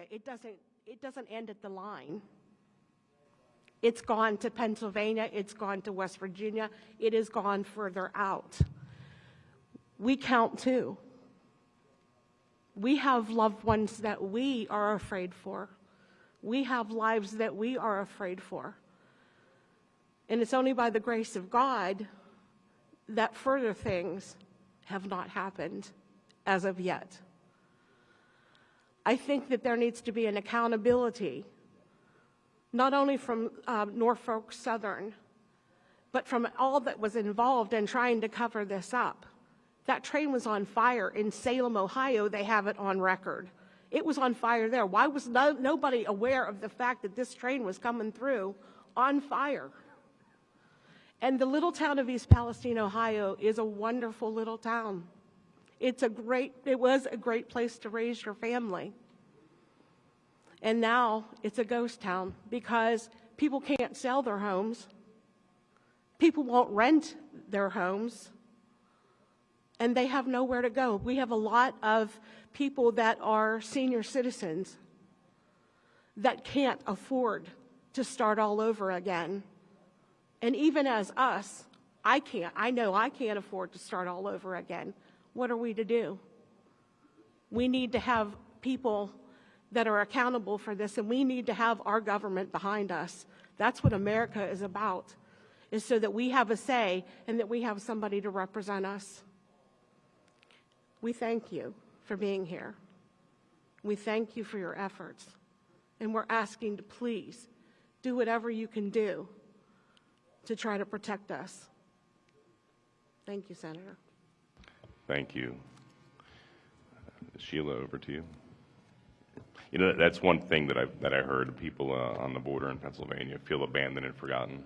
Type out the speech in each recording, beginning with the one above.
area. It doesn't end at the line. It's gone to Pennsylvania, it's gone to West Virginia, it has gone further out. We count too. We have loved ones that we are afraid for. We have lives that we are afraid for. And it's only by the grace of God that further things have not happened as of yet. I think that there needs to be an accountability, not only from Norfolk Southern, but from all that was involved in trying to cover this up. That train was on fire in Salem, Ohio. They have it on record. It was on fire there. Why was nobody aware of the fact that this train was coming through on fire? And the little town of East Palestine, Ohio is a wonderful little town. It was a great place to raise your family. And now it's a ghost town because people can't sell their homes. People won't rent their homes. And they have nowhere to go. We have a lot of people that are senior citizens that can't afford to start all over again. And even as us, I know I can't afford to start all over again. What are we to do? We need to have people that are accountable for this, and we need to have our government behind us. That's what America is about, is so that we have a say and that we have somebody to represent us. We thank you for being here. We thank you for your efforts. And we're asking to please do whatever you can do to try to protect us. Thank you, Senator. Thank you. Sheila, over to you. You know, that's one thing that I heard people on the border in Pennsylvania feel abandoned and forgotten.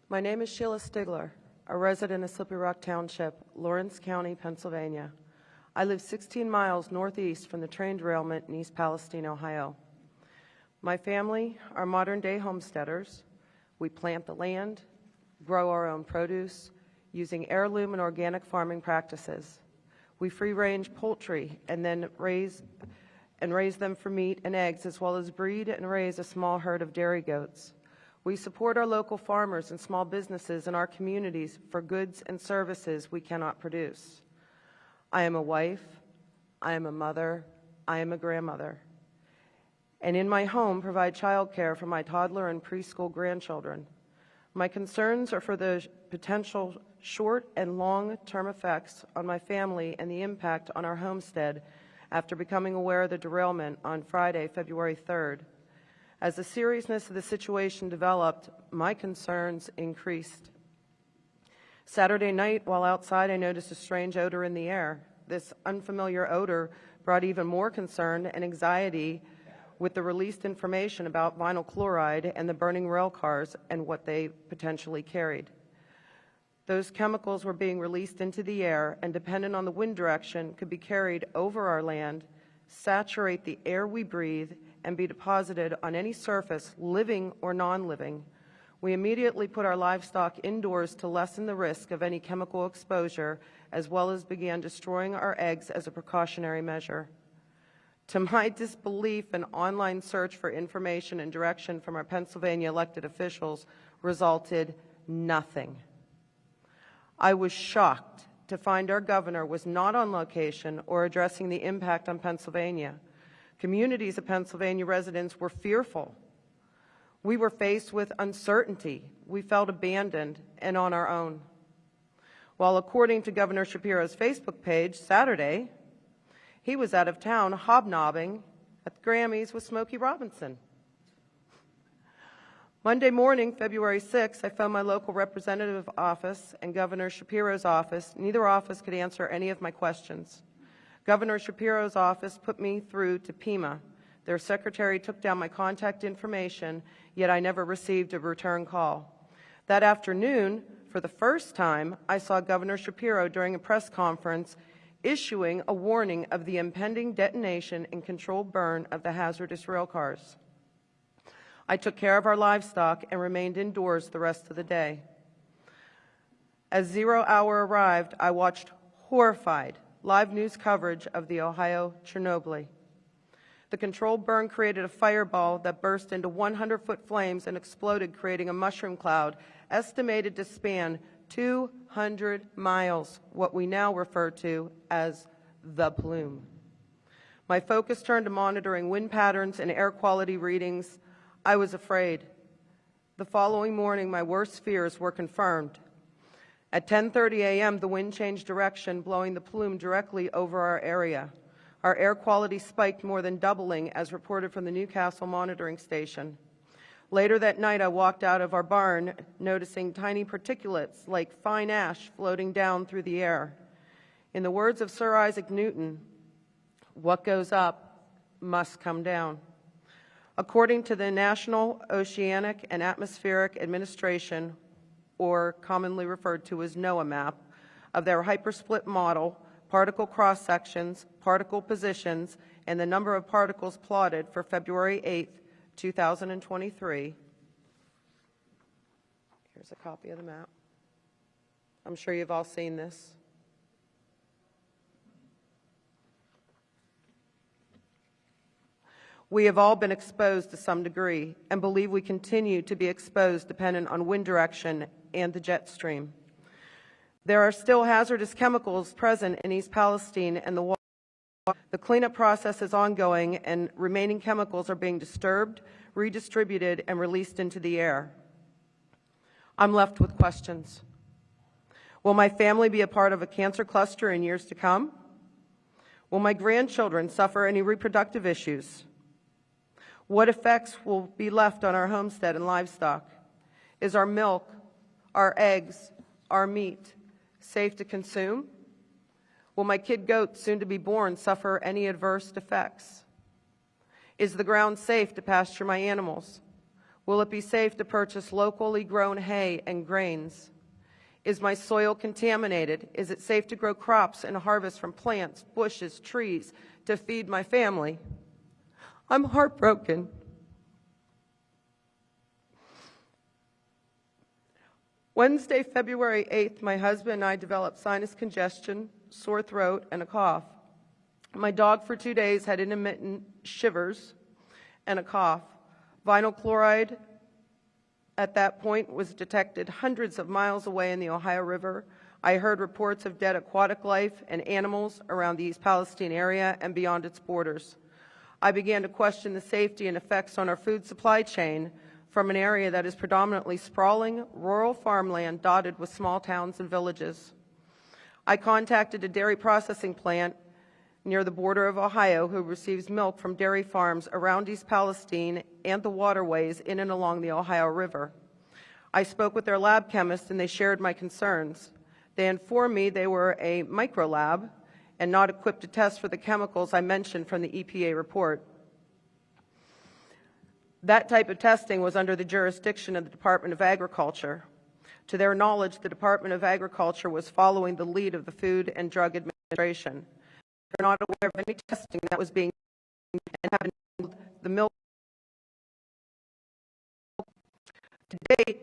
My name is Sheila Stigler, a resident of Slippery Rock Township, Lawrence County, Pennsylvania. I live 16 miles northeast from the train derailment in East Palestine, Ohio. My family are modern-day homesteaders. We plant the land, grow our own produce, using heirloom and organic farming practices. We free-range poultry and then raise them for meat and eggs, as well as breed and raise a small herd of dairy goats. We support our local farmers and small businesses in our communities for goods and services we cannot produce. I am a wife, I am a mother, I am a grandmother, and in my home provide child care for my toddler and preschool grandchildren. My concerns are for the potential short and long-term effects on my family and the impact on our homestead after becoming aware of the derailment on Friday, February 3rd. As the seriousness of the situation developed, my concerns increased. Saturday night, while outside, I noticed a strange odor in the air. This unfamiliar odor brought even more concern and anxiety with the released information about vinyl chloride and the burning rail cars and what they potentially carried. Those chemicals were being released into the air and, dependent on the wind direction, could be carried over our land, saturate the air we breathe, and be deposited on any surface, living or non-living. We immediately put our livestock indoors to lessen the risk of any chemical exposure, as well as began destroying our eggs as a precautionary measure. To my disbelief, an online search for information and direction from our Pennsylvania elected officials resulted nothing. I was shocked to find our governor was not on location or addressing the impact on Pennsylvania. Communities of Pennsylvania residents were fearful. We were faced with uncertainty. We felt abandoned and on our own. While according to Governor Shapiro's Facebook page, Saturday, he was out of town hobnobbing at the Grammys with Smokey Robinson. Monday morning, February 6th, I phoned my local representative office and Governor Shapiro's office. Neither office could answer any of my questions. Governor Shapiro's office put me through to Pima. Their secretary took down my contact information, yet I never received a return call. That afternoon, for the first time, I saw Governor Shapiro during a press conference issuing a warning of the impending detonation and controlled burn of the hazardous rail cars. I took care of our livestock and remained indoors the rest of the day. As 0 hour arrived, I watched horrified live news coverage of the Ohio Chernobyl. The controlled burn created a fireball that burst into 100-foot flames and exploded, creating a mushroom cloud estimated to span 200 miles, what we now refer to as the plume. My focus turned to monitoring wind patterns and air quality readings. I was afraid. The following morning, my worst fears were confirmed. At 10:30 a.m., the wind changed direction, blowing the plume directly over our area. Our air quality spiked, more than doubling, as reported from the Newcastle monitoring station. Later that night, I walked out of our barn, noticing tiny particulates like fine ash floating down through the air. In the words of Sir Isaac Newton, what goes up must come down. According to the National Oceanic and Atmospheric Administration, or commonly referred to as NOAA map, of their hypersplit model, particle cross-sections, particle positions, and the number of particles plotted for February 8, 2023. Here's a copy of the map. I'm sure you've all seen this. We have all been exposed to some degree and believe we continue to be exposed dependent on wind direction and the jet stream. There are still hazardous chemicals present in East Palestine and the water. The cleanup process is ongoing and remaining chemicals are being disturbed, redistributed, and released into the air. I'm left with questions. Will my family be a part of a cancer cluster in years to come? Will my grandchildren suffer any reproductive issues? What effects will be left on our homestead and livestock? Is our milk, our eggs, our meat safe to consume? Will my kid goat, soon to be born, suffer any adverse effects? Is the ground safe to pasture my animals? Will it be safe to purchase locally grown hay and grains? Is my soil contaminated? Is it safe to grow crops and harvest from plants, bushes, trees to feed my family? I'm heartbroken. Wednesday, February 8th, my husband and I developed sinus congestion, sore throat, and a cough. My dog for 2 days had intermittent shivers and a cough. Vinyl chloride at that point was detected hundreds of miles away in the Ohio River. I heard reports of dead aquatic life and animals around the East Palestine area and beyond its borders. I began to question the safety and effects on our food supply chain from an area that is predominantly sprawling, rural farmland dotted with small towns and villages. I contacted a dairy processing plant near the border of Ohio who receives milk from dairy farms around East Palestine and the waterways in and along the Ohio River. I spoke with their lab chemists and they shared my concerns. They informed me they were a microlab and not equipped to test for the chemicals I mentioned from the EPA report. That type of testing was under the jurisdiction of the Department of Agriculture. To their knowledge, the Department of Agriculture was following the lead of the Food and Drug Administration. They're not aware of any testing that was being done and have enabled the milk. To date,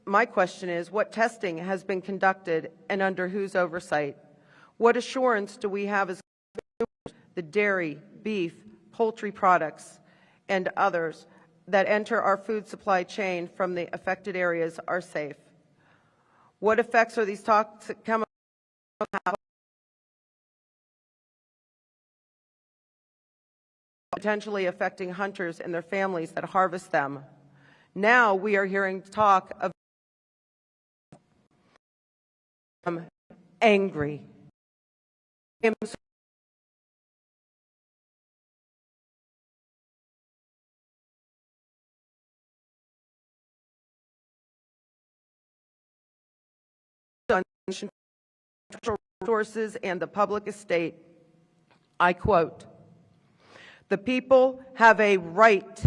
my question is, what testing has been conducted and under whose oversight? What assurance do we have as consumers, the dairy, beef, poultry products, and others that enter our food supply chain from the affected areas are safe? What effects are these toxic chemicals have potentially affecting hunters and their families that harvest them? Now we are hearing talk of angry. Resources and the public estate. I quote, "The people have a right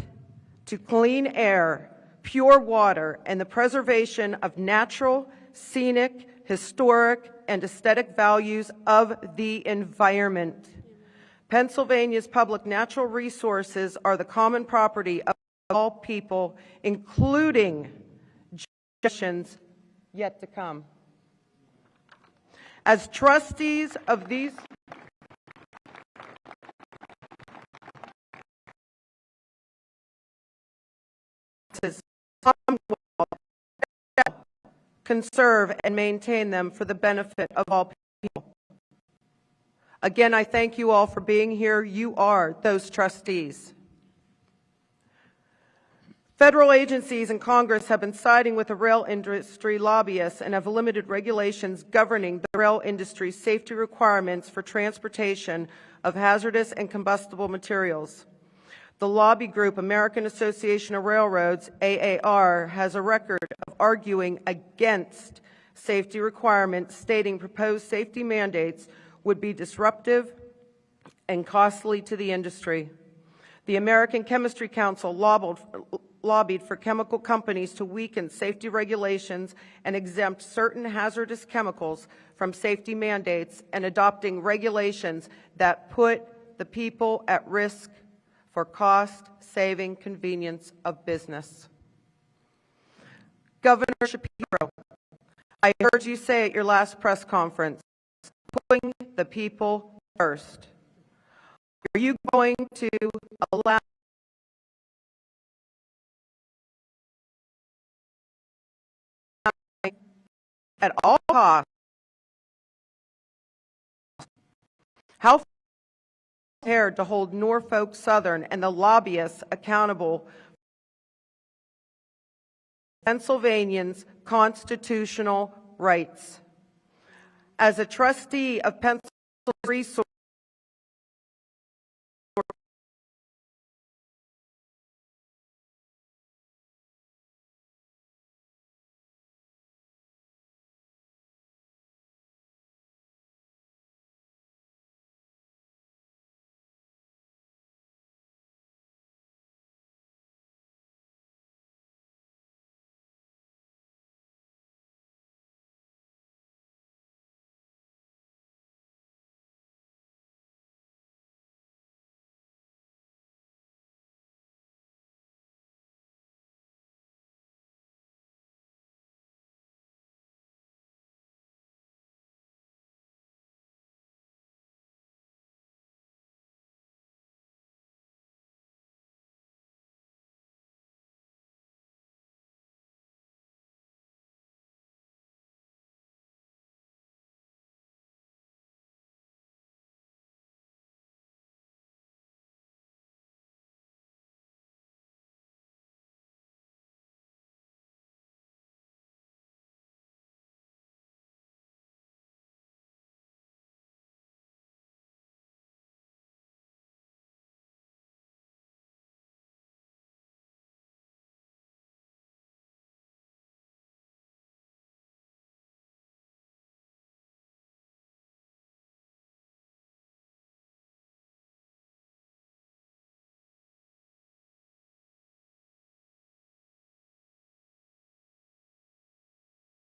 to clean air, pure water, and the preservation of natural, scenic, historic, and aesthetic values of the environment. Pennsylvania's public natural resources are the common property of all people, including generations yet to come." As trustees of these conserve and maintain them for the benefit of all people. Again, I thank you all for being here. You are those trustees. Federal agencies and Congress have been siding with the rail industry lobbyists and have limited regulations governing the rail industry's safety requirements for transportation of hazardous and combustible materials. The lobby group American Association of Railroads, AAR, has a record of arguing against safety requirements, stating proposed safety mandates would be disruptive and costly to the industry. The American Chemistry Council lobbied for chemical companies to weaken safety regulations and exempt certain hazardous chemicals from safety mandates and adopting regulations that put the people at risk for cost-saving convenience of business. Governor Shapiro, I heard you say at your last press conference, putting the people first. Are you going to allow at all costs? How prepared to hold Norfolk Southern and the lobbyists accountable for Pennsylvanians' constitutional rights? As a trustee of Pennsylvania Resources,